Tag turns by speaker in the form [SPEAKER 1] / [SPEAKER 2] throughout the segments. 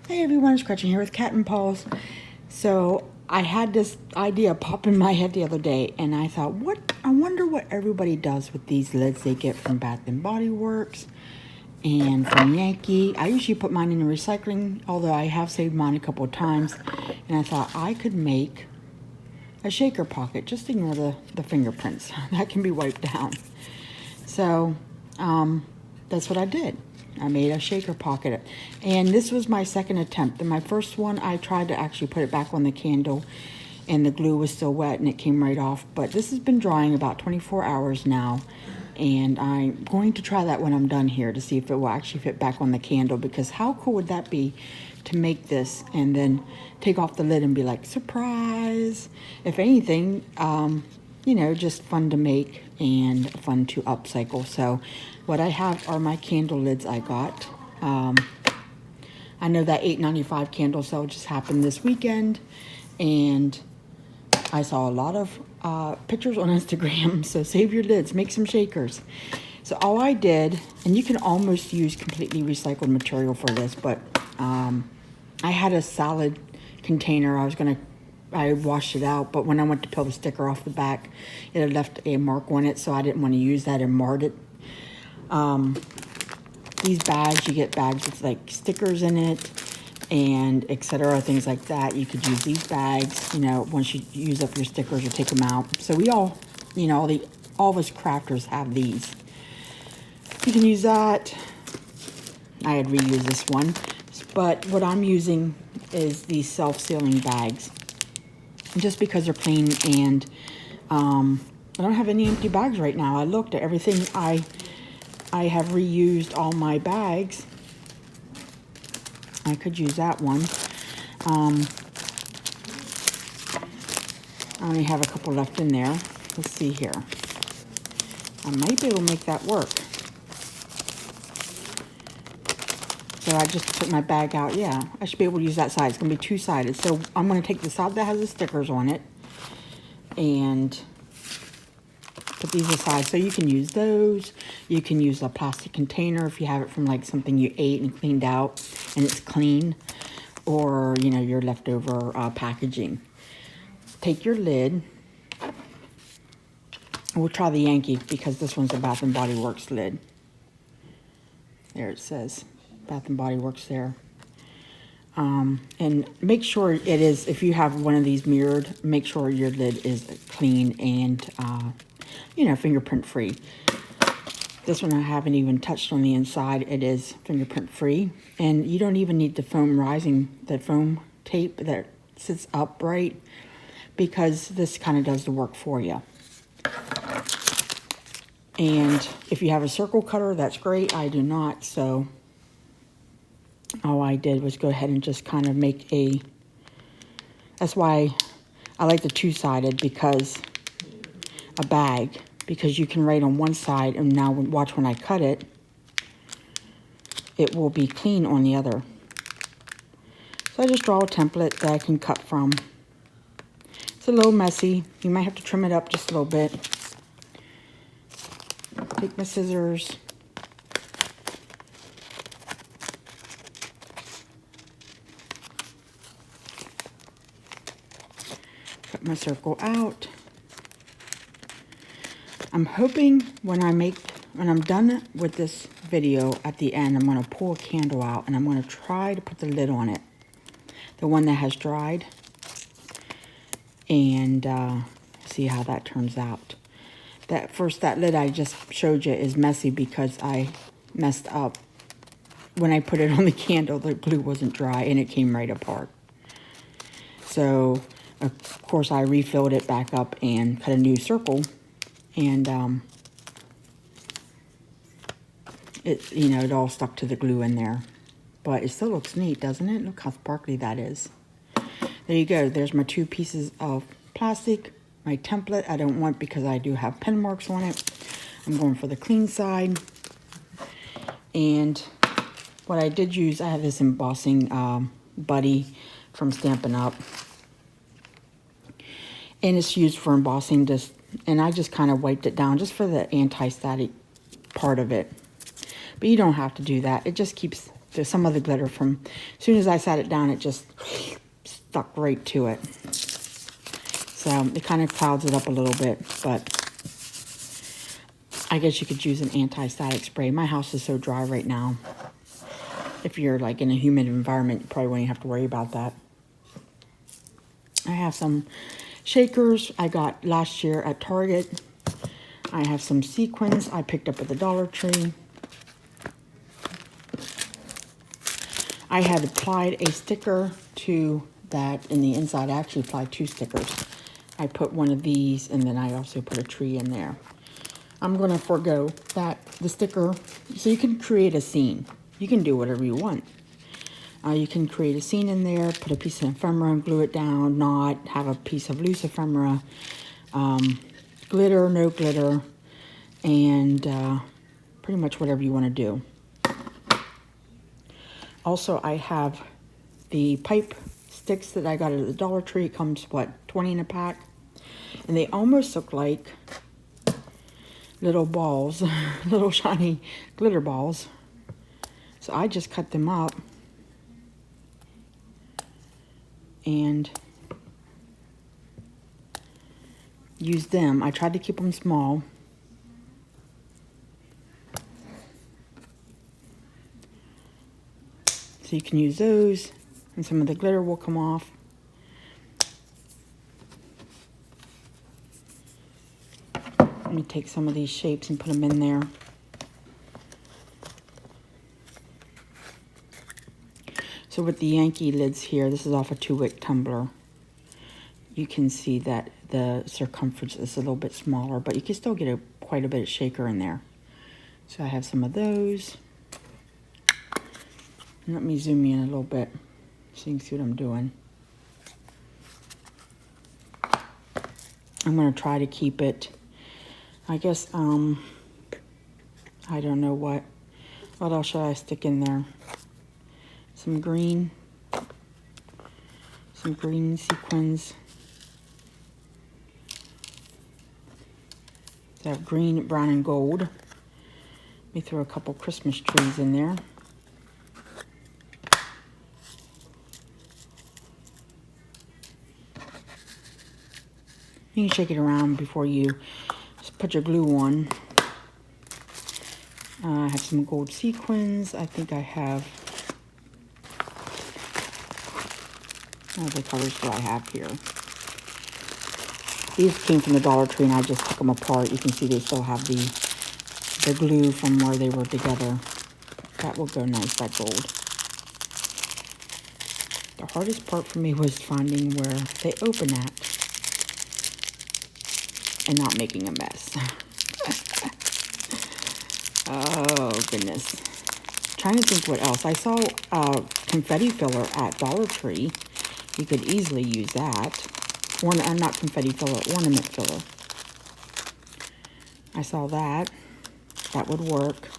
[SPEAKER 1] Hey everyone, it's Gretchen here with Catnpaws. So I had this idea pop in my head the other day, and I thought, I wonder what everybody does with these lids they get from Bath and Body Works and from Yankee. I usually put mine in the recycling, although I have saved mine a couple of times. And I thought I could make a shaker pocket. Just ignore the fingerprints. That can be wiped down. So that's what I did. I made a shaker pocket, and this was my second attempt. In my first one, I tried to actually put it back on the candle, and the glue was still wet, and it came right off. But this has been drying about 24 hours now, and I'm going to try that when I'm done here to see if it will actually fit back on the candle, because how cool would that be to make this and then take off the lid and be like, surprise! If anything, you know, just fun to make and fun to upcycle. So what I have are my candle lids I got. I know that $8.95 candle sale just happened this weekend, and I saw a lot of pictures on Instagram. So save your lids, make some shakers. So all I did, and you can almost use completely recycled material for this, but I had a salad container. I washed it out, but when I went to peel the sticker off the back, it had left a mark on it, so I didn't want to use that and marred it. These bags, you get bags with like stickers in it and etc., things like that. You could use these bags, you know, once you use up your stickers or take them out. So we all, you know, all of us crafters have these. You can use that. I had reused this one, but what I'm using is these self-sealing bags, just because they're clean, and I don't have any empty bags right now. I looked at everything. I have reused all my bags. I could use that one. I only have a couple left in there. Let's see here. I might be able to make that work. So I just took my bag out. Yeah, I should be able to use that side. It's going to be two-sided. So I'm going to take the side that has the stickers on it and put these aside. So you can use those. You can use a plastic container if you have it from like something you ate and cleaned out and it's clean, or, you know, your leftover packaging. Take your lid. We'll try the Yankee because this one's a Bath and Body Works lid. There it says Bath and Body Works there. And make sure it is, if you have one of these mirrored, make sure your lid is clean and, you know, fingerprint free. This one I haven't even touched on the inside. It is fingerprint free, and you don't even need the foam tape that sits upright, because this kind of does the work for you. And if you have a circle cutter, that's great. I do not, so all I did was go ahead and just kind of make that's why I like the two-sided, because a bag, because you can write on one side, and now watch when I cut it, it will be clean on the other. So I just draw a template that I can cut from. It's a little messy. You might have to trim it up just a little bit. Take my scissors. Cut my circle out. I'm hoping when I'm done with this video at the end, I'm going to pull a candle out and I'm going to try to put the lid on it, the one that has dried, and see how that turns out. That lid I just showed you is messy because I messed up. When I put it on the candle, the glue wasn't dry and it came right apart. So, of course, I refilled it back up and cut a new circle. And it all stuck to the glue in there. But it still looks neat, doesn't it? Look how sparkly that is. There you go. There's my two pieces of plastic. My template I don't want because I do have pen marks on it. I'm going for the clean side. And what I did use, I have this embossing buddy from Stampin' Up. And it's used for embossing, and I just kind of wiped it down just for the anti-static part of it. But you don't have to do that. It just keeps some of the glitter from, as soon as I sat it down, it just stuck right to it. So it kind of clouds it up a little bit, but I guess you could use an anti-static spray. My house is so dry right now. If you're like in a humid environment, you probably won't have to worry about that. I have some shakers I got last year at Target. I have some sequins I picked up at the Dollar Tree. I had applied a sticker to that in the inside. I actually applied 2 stickers. I put one of these, and then I also put a tree in there. I'm going to forego the sticker, so you can create a scene. You can do whatever you want. You can create a scene in there, put a piece of ephemera and glue it down, not have a piece of loose ephemera, glitter, no glitter, and pretty much whatever you want to do. Also, I have the pipe sticks that I got at the Dollar Tree. It comes, what, 20 in a pack? And they almost look like little balls, little shiny glitter balls. So I just cut them up and use them. I tried to keep them small. So you can use those, and some of the glitter will come off. Let me take some of these shapes and put them in there. So with the Yankee lids here, this is off a 2-wick tumbler. You can see that the circumference is a little bit smaller, but you can still get quite a bit of shaker in there. So I have some of those. Let me zoom in a little bit so you can see what I'm doing. I'm going to try to keep it, I guess, I don't know what else should I stick in there? Some green sequins. So I have green, brown, and gold. Let me throw a couple Christmas trees in there. You can shake it around before you put your glue on. I have some gold sequins. I think I have, what other colors do I have here? These came from the Dollar Tree and I just took them apart. You can see they still have the glue from where they were together. That will go nice, that gold. The hardest part for me was finding where they open at and not making a mess. Oh, goodness. Trying to think what else. I saw confetti filler at Dollar Tree. You could easily use that. Not confetti filler, ornament filler. I saw that. That would work.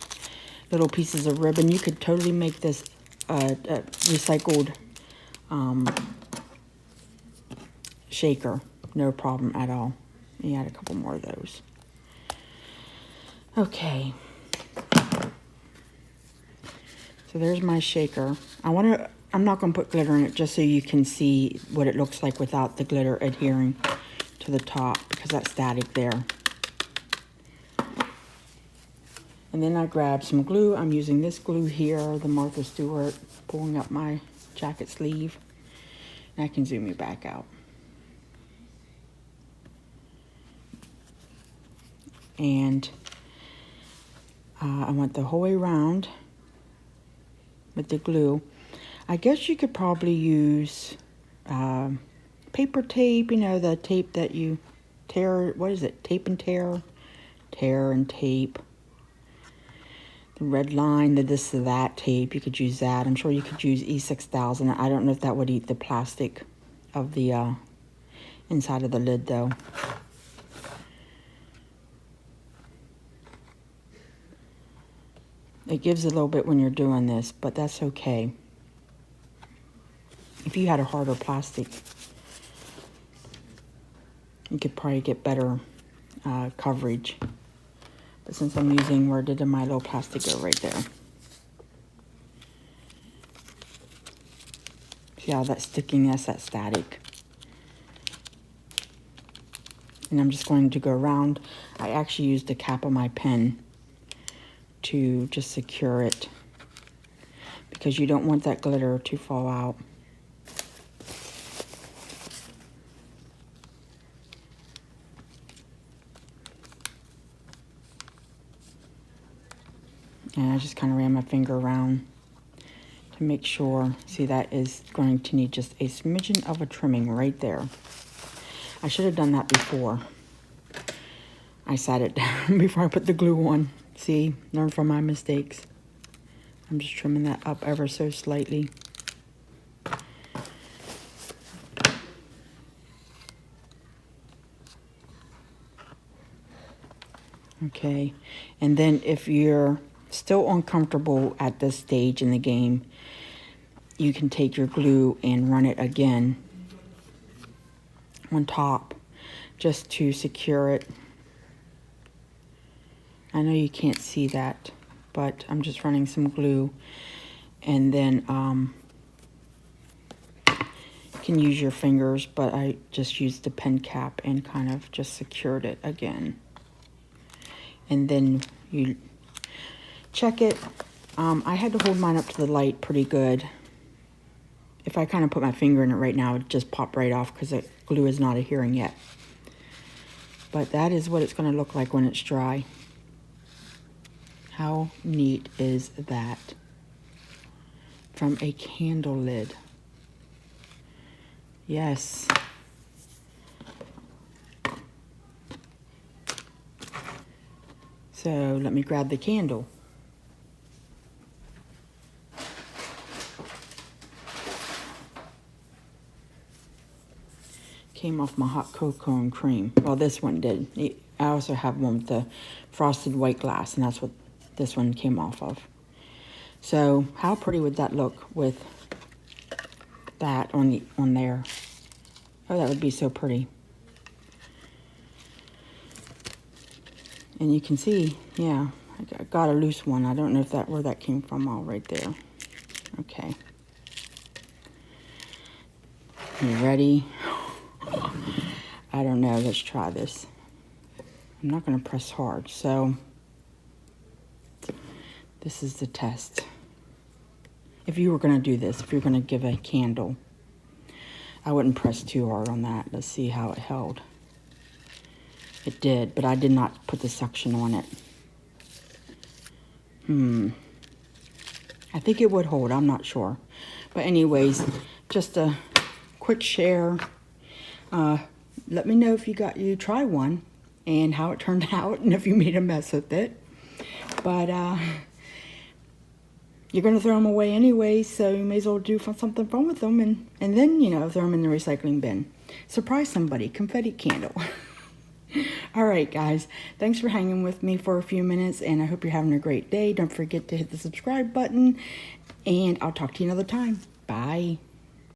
[SPEAKER 1] Little pieces of ribbon. You could totally make this recycled shaker. No problem at all. Let me add a couple more of those. Okay. So there's my shaker. I'm not going to put glitter in it just so you can see what it looks like without the glitter adhering to the top, because that's static there. And then I grabbed some glue. I'm using this glue here, the Martha Stewart, pulling up my jacket sleeve. And I can zoom you back out. And I went the whole way around with the glue. I guess you could probably use paper tape, you know, the tape that you tear, what is it, tape and tear? Tear and tape. The red line, the this, the that tape, you could use that. I'm sure you could use E6000. I don't know if that would eat the plastic of the inside of the lid though. It gives a little bit when you're doing this, but that's okay. If you had a harder plastic, you could probably get better coverage. But since I'm using, where did my little plastic go? Right there. See how that's stickiness, that static. And I'm just going to go around. I actually used the cap of my pen to just secure it, because you don't want that glitter to fall out. And I just kind of ran my finger around to make sure. See, that is going to need just a smidgen of a trimming right there. I should have done that before I sat it down, before I put the glue on. See, learn from my mistakes. I'm just trimming that up ever so slightly. Okay, and then if you're still uncomfortable at this stage in the game, you can take your glue and run it again on top just to secure it. I know you can't see that, but I'm just running some glue, and then you can use your fingers, but I just used the pen cap and kind of just secured it again. And then you check it. I had to hold mine up to the light pretty good. If I kind of put my finger in it right now, it just pop right off because the glue is not adhering yet. But that is what it's going to look like when it's dry. How neat is that? From a candle lid. Yes. So let me grab the candle. Came off my hot cocoa and cream. Well, this one did. I also have one with the frosted white glass, and that's what this one came off of. So how pretty would that look with that on there? Oh, that would be so pretty. And you can see, yeah, I got a loose one. I don't know if where that came from. All right there. Okay. You ready? I don't know. Let's try this. I'm not going to press hard. So this is the test. If you were going to do this, if you're going to give a candle, I wouldn't press too hard on that. Let's see how it held. It did, but I did not put the suction on it. I think it would hold. I'm not sure. But anyways, just a quick share. Let me know if you try one and how it turned out, and if you made a mess with it. But you're going to throw them away anyway, so you may as well do something fun with them, and then, you know, throw them in the recycling bin. Surprise somebody. Confetti candle. All right, guys. Thanks for hanging with me for a few minutes, and I hope you're having a great day. Don't forget to hit the subscribe button, and I'll talk to you another time. Bye.